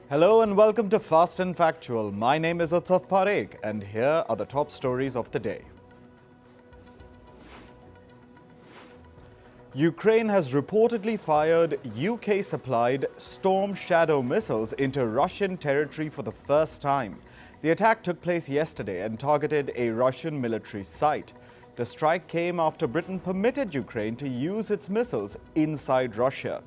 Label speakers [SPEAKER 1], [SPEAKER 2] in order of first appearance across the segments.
[SPEAKER 1] Hello and welcome to Fast and Factual. My name is Utsaf Parekh and here are the top stories of the day. Ukraine has reportedly fired UK-supplied Storm Shadow missiles into Russian territory for the first time. The attack took place yesterday and targeted a Russian military site. The strike came after Britain permitted Ukraine to use its missiles inside Russia.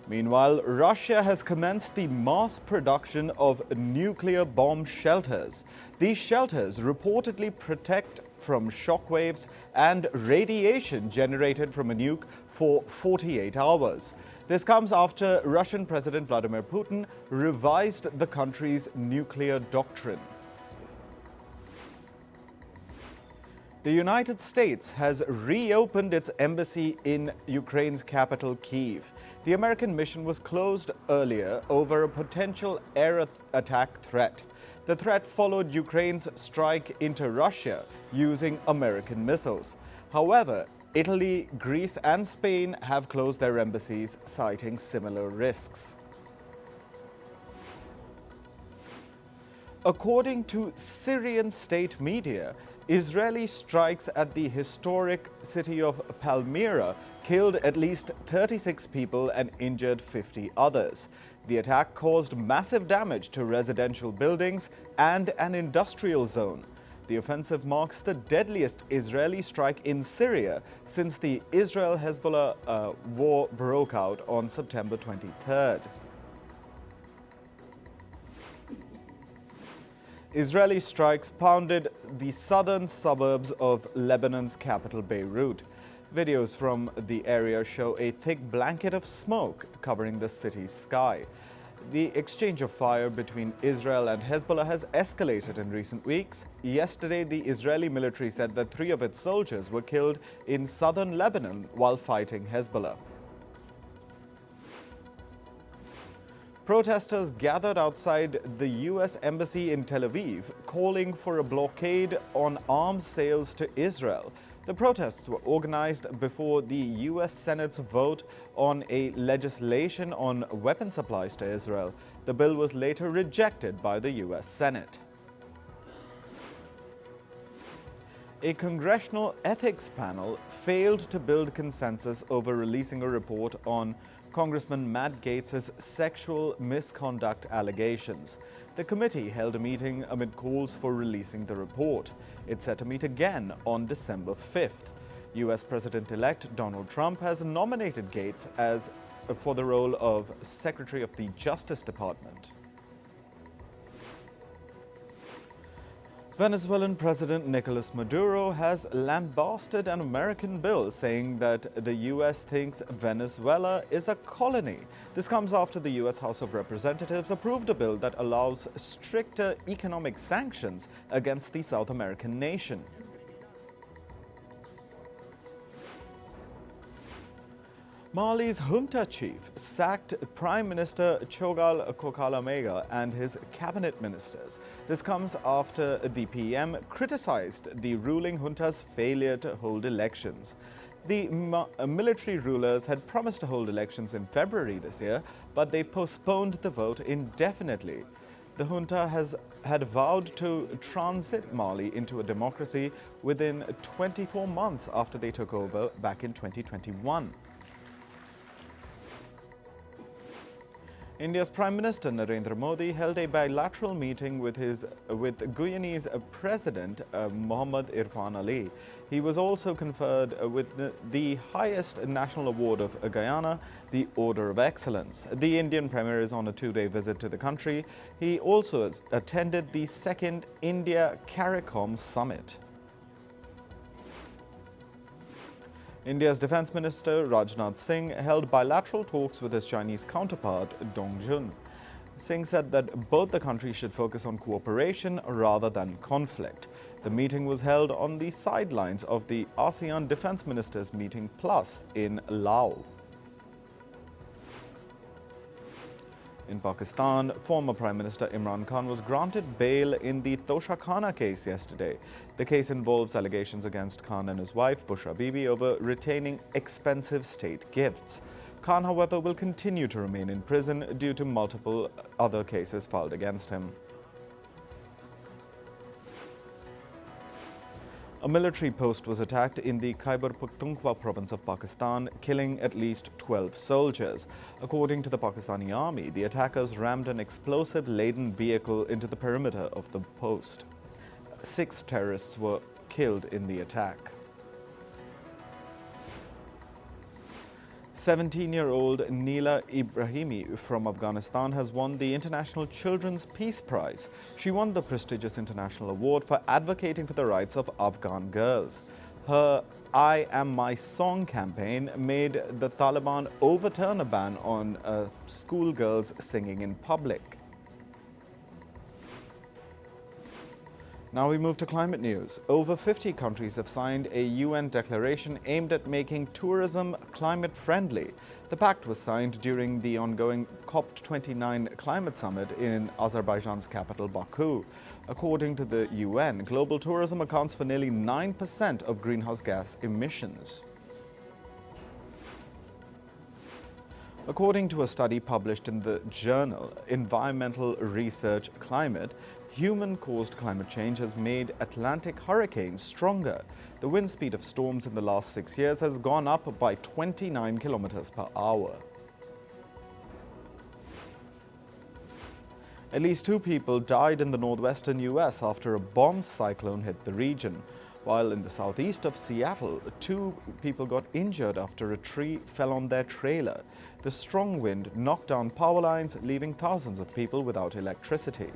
[SPEAKER 1] Meanwhile, Russia has commenced the mass production of nuclear bomb shelters. These shelters reportedly protect from shockwaves and radiation generated from a nuke for 48 hours. This comes after Russian President Vladimir Putin revised the country's nuclear doctrine. The United States has reopened its embassy in Ukraine's capital, Kyiv. The American mission was closed earlier over a potential air attack threat. The threat followed Ukraine's strike into Russia using American missiles. However, Italy, Greece and Spain have closed their embassies, citing similar risks. According to Syrian state media, Israeli strikes at the historic city of Palmyra killed at least 36 people and injured 50 others. The attack caused massive damage to residential buildings and an industrial zone. The offensive marks the deadliest Israeli strike in Syria since the Israel-Hezbollah war broke out on September 23rd. Israeli strikes pounded the southern suburbs of Lebanon's capital, Beirut. Videos from the area show a thick blanket of smoke covering the city's sky. The exchange of fire between Israel and Hezbollah has escalated in recent weeks. Yesterday, the Israeli military said that 3 of its soldiers were killed in southern Lebanon while fighting Hezbollah. Protesters gathered outside the U.S. Embassy in Tel Aviv, calling for a blockade on arms sales to Israel. The protests were organized before the U.S. Senate's vote on a legislation on weapon supplies to Israel. The bill was later rejected by the U.S. Senate. A congressional ethics panel failed to build consensus over releasing a report on Congressman Matt Gaetz's sexual misconduct allegations. The committee held a meeting amid calls for releasing the report. It's set to meet again on December 5th. U.S. President-elect Donald Trump has nominated Gaetz for the role of Secretary of the Justice Department. Venezuelan President Nicolas Maduro has lambasted an American bill saying that the U.S. thinks Venezuela is a colony. This comes after the U.S. House of Representatives approved a bill that allows stricter economic sanctions against the South American nation. Mali's junta chief sacked Prime Minister Chogal Kokala and his cabinet ministers. This comes after the PM criticized the ruling junta's failure to hold elections. The military rulers had promised to hold elections in February this year, but they postponed the vote indefinitely. The junta had vowed to transit Mali into a democracy within 24 months after they took over back in 2021. India's Prime Minister Narendra Modi held a bilateral meeting with Guyanese President Mohammad Irfan Ali. He was also conferred with the highest national award of Guyana, the Order of Excellence. The Indian Premier is on a 2-day visit to the country. He also attended the second India-CARICOM summit. India's Defence Minister Rajnath Singh held bilateral talks with his Chinese counterpart Dong Jun. Singh said that both the countries should focus on cooperation rather than conflict. The meeting was held on the sidelines of the ASEAN Defence Ministers Meeting Plus in Laos. In Pakistan, former Prime Minister Imran Khan was granted bail in the Toshakhana case yesterday. The case involves allegations against Khan and his wife, Bushra Bibi, over retaining expensive state gifts. Khan, however, will continue to remain in prison due to multiple other cases filed against him. A military post was attacked in the Khyber Pakhtunkhwa province of Pakistan, killing at least 12 soldiers. According to the Pakistani army, the attackers rammed an explosive-laden vehicle into the perimeter of the post. 6 terrorists were killed in the attack. 17-year-old Neela Ibrahimi from Afghanistan has won the International Children's Peace Prize. She won the prestigious international award for advocating for the rights of Afghan girls. Her I Am My Song campaign made the Taliban overturn a ban on schoolgirls singing in public. Now we move to climate news. Over 50 countries have signed a UN declaration aimed at making tourism climate-friendly. The pact was signed during the ongoing COP29 climate summit in Azerbaijan's capital, Baku. According to the UN, global tourism accounts for nearly 9% of greenhouse gas emissions. According to a study published in the journal Environmental Research Climate, human-caused climate change has made Atlantic hurricanes stronger. The wind speed of storms in the last 6 years has gone up by 29 kilometers per hour. At least 2 people died in the northwestern U.S. after a bomb cyclone hit the region, while in the southeast of Seattle, 2 people got injured after a tree fell on their trailer. The strong wind knocked down power lines, leaving thousands of people without electricity.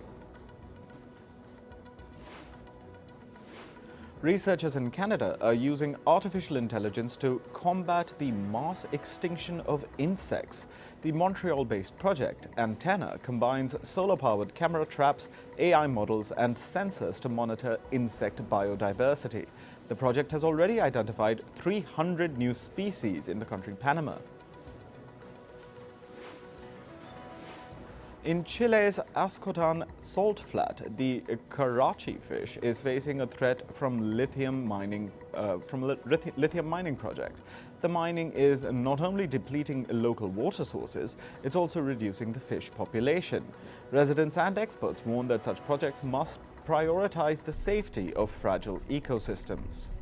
[SPEAKER 1] Researchers in Canada are using artificial intelligence to combat the mass extinction of insects. The Montreal-based project Antenna combines solar-powered camera traps, AI models, and sensors to monitor insect biodiversity. The project has already identified 300 new species in the country Panama. In Chile's Ascotan salt flat, the Karachi fish is facing a threat from lithium mining project. The mining is not only depleting local water sources, it's also reducing the fish population. Residents and experts warn that such projects must prioritize the safety of fragile ecosystems.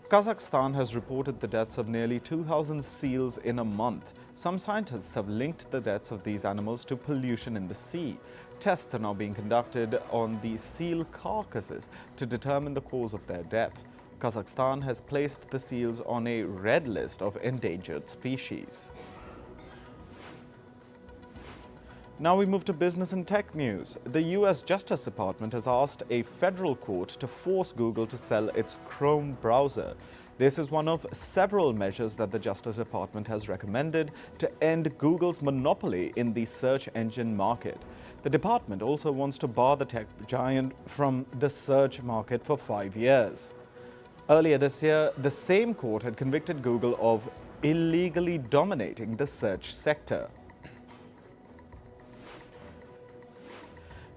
[SPEAKER 1] Kazakhstan has reported the deaths of nearly 2,000 seals in a month. Some scientists have linked the deaths of these animals to pollution in the sea. Tests are now being conducted on the seal carcasses to determine the cause of their death. Kazakhstan has placed the seals on a red list of endangered species. Now we move to business and tech news. The U.S. Justice Department has asked a federal court to force Google to sell its Chrome browser. This is one of several measures that the Justice Department has recommended to end Google's monopoly in the search engine market. The department also wants to bar the tech giant from the search market for 5 years. Earlier this year, the same court had convicted Google of illegally dominating the search sector.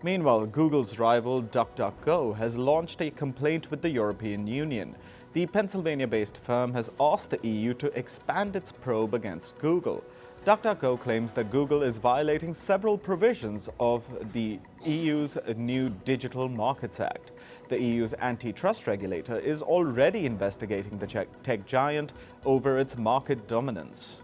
[SPEAKER 1] Meanwhile, Google's rival DuckDuckGo has launched a complaint with the European Union. The Pennsylvania-based firm has asked the EU to expand its probe against Google. DuckDuckGo claims that Google is violating several provisions of the EU's new Digital Markets Act. The EU's antitrust regulator is already investigating the tech giant over its market dominance.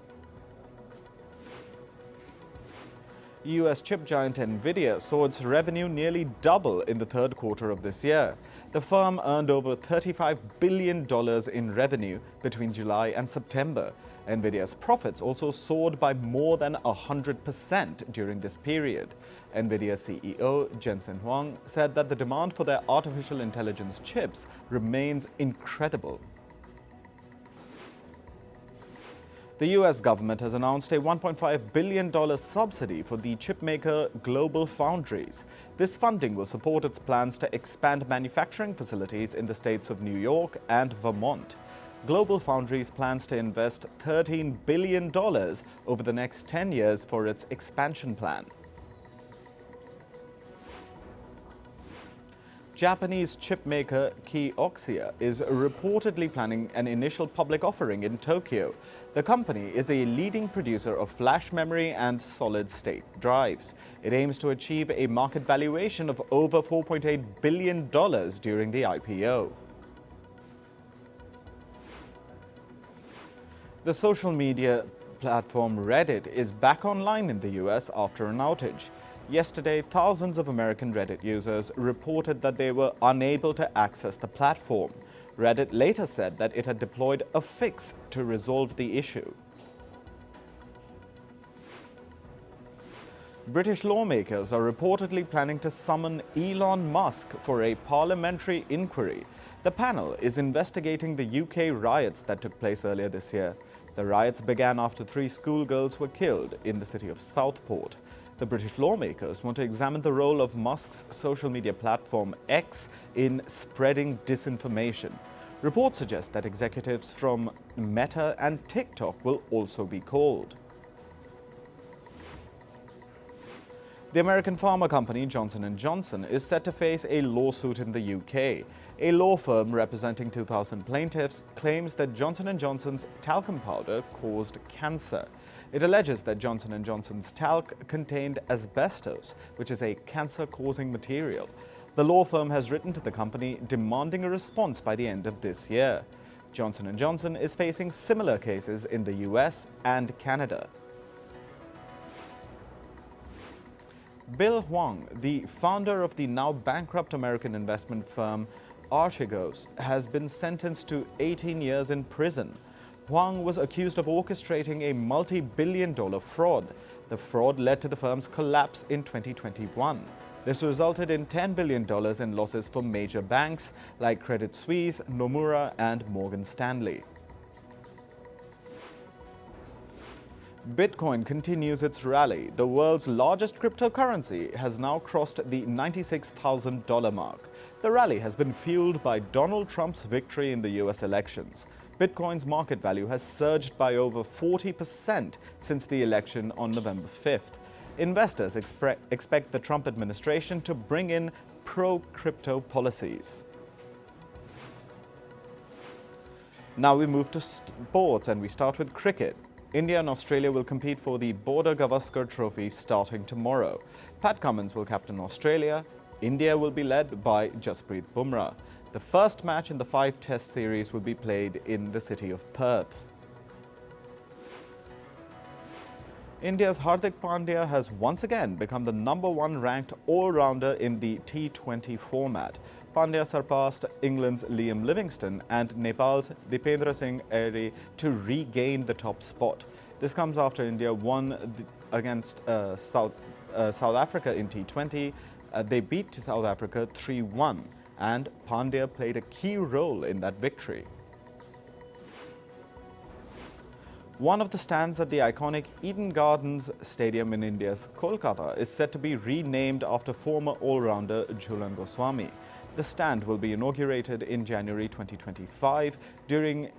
[SPEAKER 1] US chip giant Nvidia saw its revenue nearly double in the third quarter of this year. The firm earned over $35 billion in revenue between July and September. Nvidia's profits also soared by more than 100% during this period. Nvidia CEO Jensen Huang said that the demand for their artificial intelligence chips remains incredible. The US government has announced a $1.5 billion subsidy for the chipmaker GlobalFoundries. This funding will support its plans to expand manufacturing facilities in the states of New York and Vermont. GlobalFoundries plans to invest $13 billion over the next 10 years for its expansion plan. Japanese chipmaker Kioxia is reportedly planning an initial public offering in Tokyo. The company is a leading producer of flash memory and solid-state drives. It aims to achieve a market valuation of over $4.8 billion during the IPO. The social media platform Reddit is back online in the US after an outage. Yesterday, thousands of American Reddit users reported that they were unable to access the platform. Reddit later said that it had deployed a fix to resolve the issue. British lawmakers are reportedly planning to summon Elon Musk for a parliamentary inquiry. The panel is investigating the UK riots that took place earlier this year. The riots began after 3 schoolgirls were killed in the city of Southport. The British lawmakers want to examine the role of Musk's social media platform X in spreading disinformation. Reports suggest that executives from Meta and TikTok will also be called. The American pharma company Johnson & Johnson is set to face a lawsuit in the UK. A law firm representing 2,000 plaintiffs claims that Johnson & Johnson's talcum powder caused cancer. It alleges that Johnson & Johnson's talc contained asbestos, which is a cancer-causing material. The law firm has written to the company demanding a response by the end of this year. Johnson & Johnson is facing similar cases in the US and Canada. Bill Huang, the founder of the now bankrupt American investment firm Archegos, has been sentenced to 18 years in prison. Huang was accused of orchestrating a multi-billion-dollar fraud. The fraud led to the firm's collapse in 2021. This resulted in $10 billion in losses for major banks like Credit Suisse, Nomura, and Morgan Stanley. Bitcoin continues its rally. The world's largest cryptocurrency has now crossed the $96,000 mark. The rally has been fueled by Donald Trump's victory in the US elections. Bitcoin's market value has surged by over 40% since the election on November 5th. Investors expect the Trump administration to bring in pro-crypto policies. Now we move to sports and we start with cricket. India and Australia will compete for the Border Gavaskar Trophy starting tomorrow. Pat Cummins will captain Australia. India will be led by Jasprit Bumrah. The first match in the 5-test series will be played in the city of Perth. India's Hardik Pandya has once again become the #1 ranked all-rounder in the T20 format. Pandya surpassed England's Liam Livingstone and Nepal's Dipendra Singh Airi to regain the top spot. This comes after India won against South Africa in T20. They beat South Africa 3-1. And Pandya played a key role in that victory. One of the stands at the iconic Eden Gardens Stadium in India's Kolkata is set to be renamed after former all-rounder Jhulan Goswami. The stand will be inaugurated in January 2025 during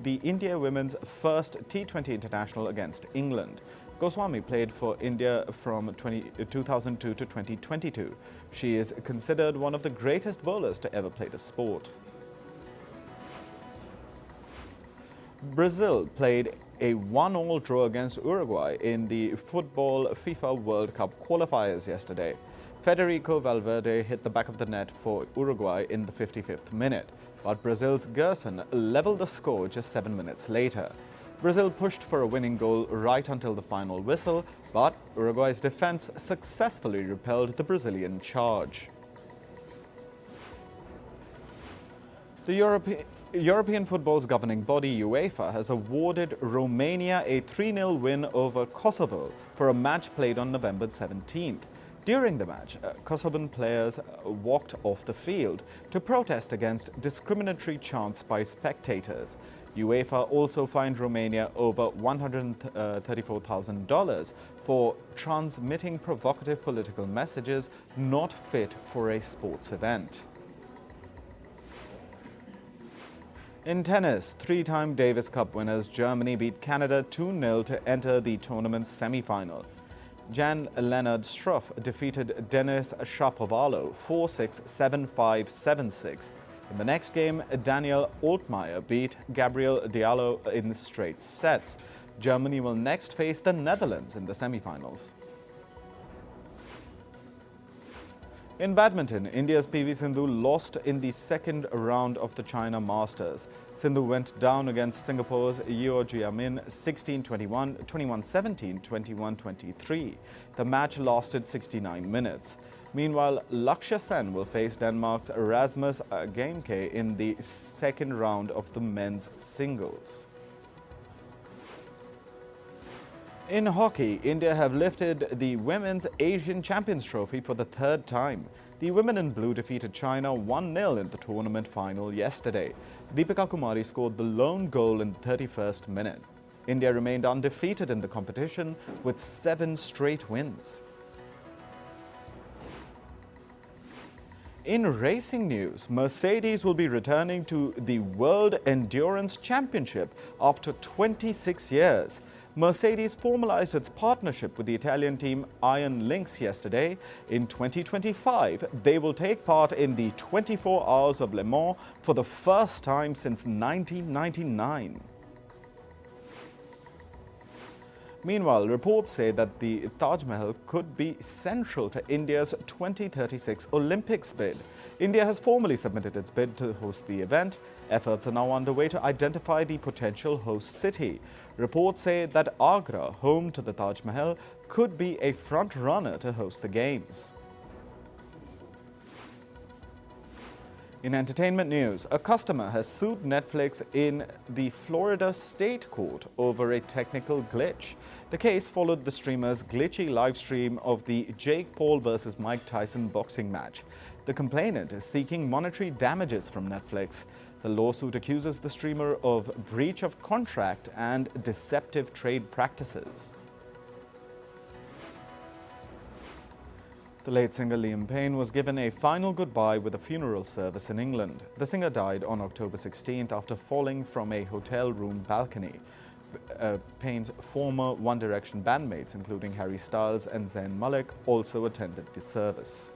[SPEAKER 1] the India women's first T20 international against England. Goswami played for India from 2002 to 2022. She is considered one of the greatest bowlers to ever play the sport. Brazil played a 1-1 draw against Uruguay in the football FIFA World Cup qualifiers yesterday. Federico Valverde hit the back of the net for Uruguay in the 55th minute, but Brazil's Gerson leveled the score just 7 minutes later. Brazil pushed for a winning goal right until the final whistle, but Uruguay's defense successfully repelled the Brazilian charge. The European football's governing body, UEFA, has awarded Romania a 3-0 win over Kosovo for a match played on November 17th. During the match, Kosovan players walked off the field to protest against discriminatory chants by spectators. UEFA also fined Romania over $134,000 for transmitting provocative political messages not fit for a sports event. In tennis, 3-time Davis Cup winners Germany beat Canada 2-0 to enter the tournament's semi-final. Jan-Leonard Struff defeated Denis Shapovalov 4-6, 7-5, 7-6. In the next game, Daniel Altmaier beat Gabriel Diallo in straight sets. Germany will next face the Netherlands in the semi-finals. In badminton, India's PV Sindhu lost in the second round of the China Masters. Sindhu went down against Singapore's Yeo Jia Min 16-21, 21-17, 21-23. The match lasted 69 minutes. Meanwhile, Lakshya Sen will face Denmark's Rasmus Gamke in the second round of the men's singles. In hockey, India have lifted the Women's Asian Champions Trophy for the third time. The women in blue defeated China 1-0 in the tournament final yesterday. Deepika Kumari scored the lone goal in the 31st minute. India remained undefeated in the competition with 7 straight wins. In racing news, Mercedes will be returning to the World Endurance Championship after 26 years. Mercedes formalized its partnership with the Italian team Iron Lynx yesterday. In 2025, they will take part in the 24 Hours of Le Mans for the first time since 1999. Meanwhile, reports say that the Taj Mahal could be central to India's 2036 Olympics bid. India has formally submitted its bid to host the event. Efforts are now underway to identify the potential host city. Reports say that Agra, home to the Taj Mahal, could be a front-runner to host the Games. In entertainment news, a customer has sued Netflix in the Florida state court over a technical glitch. The case followed the streamer's glitchy live stream of the Jake Paul vs. Mike Tyson boxing match. The complainant is seeking monetary damages from Netflix. The lawsuit accuses the streamer of breach of contract and deceptive trade practices. The late singer Liam Payne was given a final goodbye with a funeral service in England. The singer died on October 16th after falling from a hotel room balcony. Payne's former One Direction bandmates, including Harry Styles and Zayn Malik, also attended the service.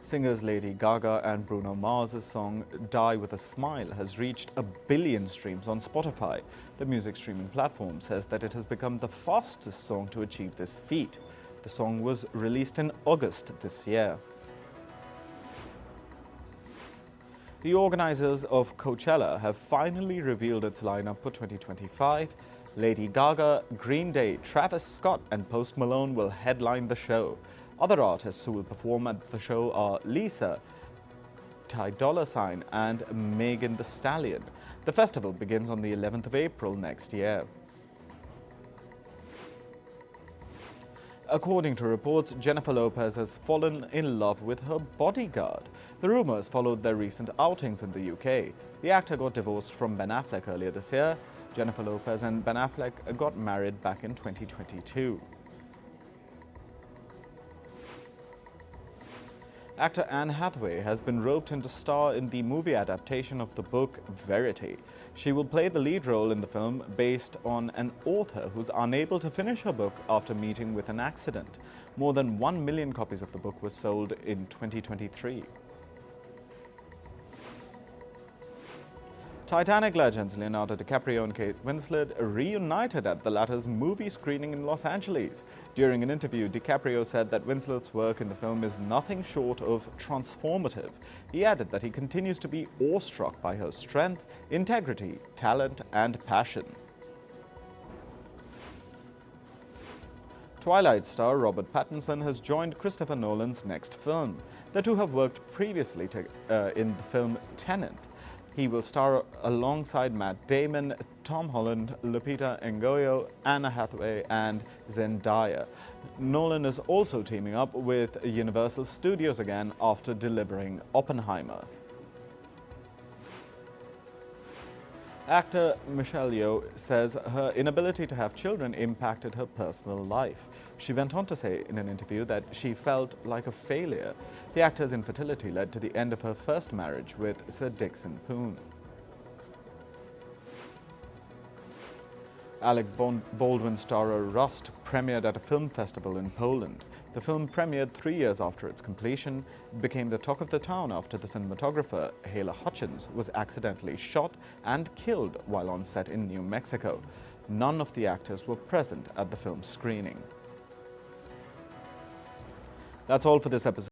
[SPEAKER 1] Singers Lady Gaga and Bruno Mars' song Die With a Smile has reached 1 billion streams on Spotify. The music streaming platform says that it has become the fastest song to achieve this feat. The song was released in August this year. The organizers of Coachella have finally revealed its lineup for 2025. Lady Gaga, Green Day, Travis Scott and Post Malone will headline the show. Other artists who will perform at the show are Lisa, Ty Dolla $ign and Megan Thee Stallion. The festival begins on the 11th of April next year. According to reports, Jennifer Lopez has fallen in love with her bodyguard. The rumors followed their recent outings in the UK. The actor got divorced from Ben Affleck earlier this year. Jennifer Lopez and Ben Affleck got married back in 2022. Actor Anne Hathaway has been roped in to star in the movie adaptation of the book Verity. She will play the lead role in the film based on an author who's unable to finish her book after meeting with an accident. More than 1 million copies of the book were sold in 2023. Titanic legends Leonardo DiCaprio and Kate Winslet reunited at the latter's movie screening in Los Angeles. During an interview, DiCaprio said that Winslet's work in the film is nothing short of transformative. He added that he continues to be awestruck by her strength, integrity, talent, and passion. Twilight star Robert Pattinson has joined Christopher Nolan's next film. The two have worked previously in the film Tenet. He will star alongside Matt Damon, Tom Holland, Lupita Nyong'o, Anna Hathaway and Zendaya. Nolan is also teaming up with Universal Studios again after delivering Oppenheimer. Actor Michelle Yeoh says her inability to have children impacted her personal life. She went on to say in an interview that she felt like a failure. The actor's infertility led to the end of her first marriage with Sir Dixon Poon. Alec Baldwin starrer Rust premiered at a film festival in Poland. The film premiered 3 years after its completion, became the talk of the town after the cinematographer Halyna Hutchins was accidentally shot and killed while on set in New Mexico. None of the actors were present at the film's screening. That's all for this episode.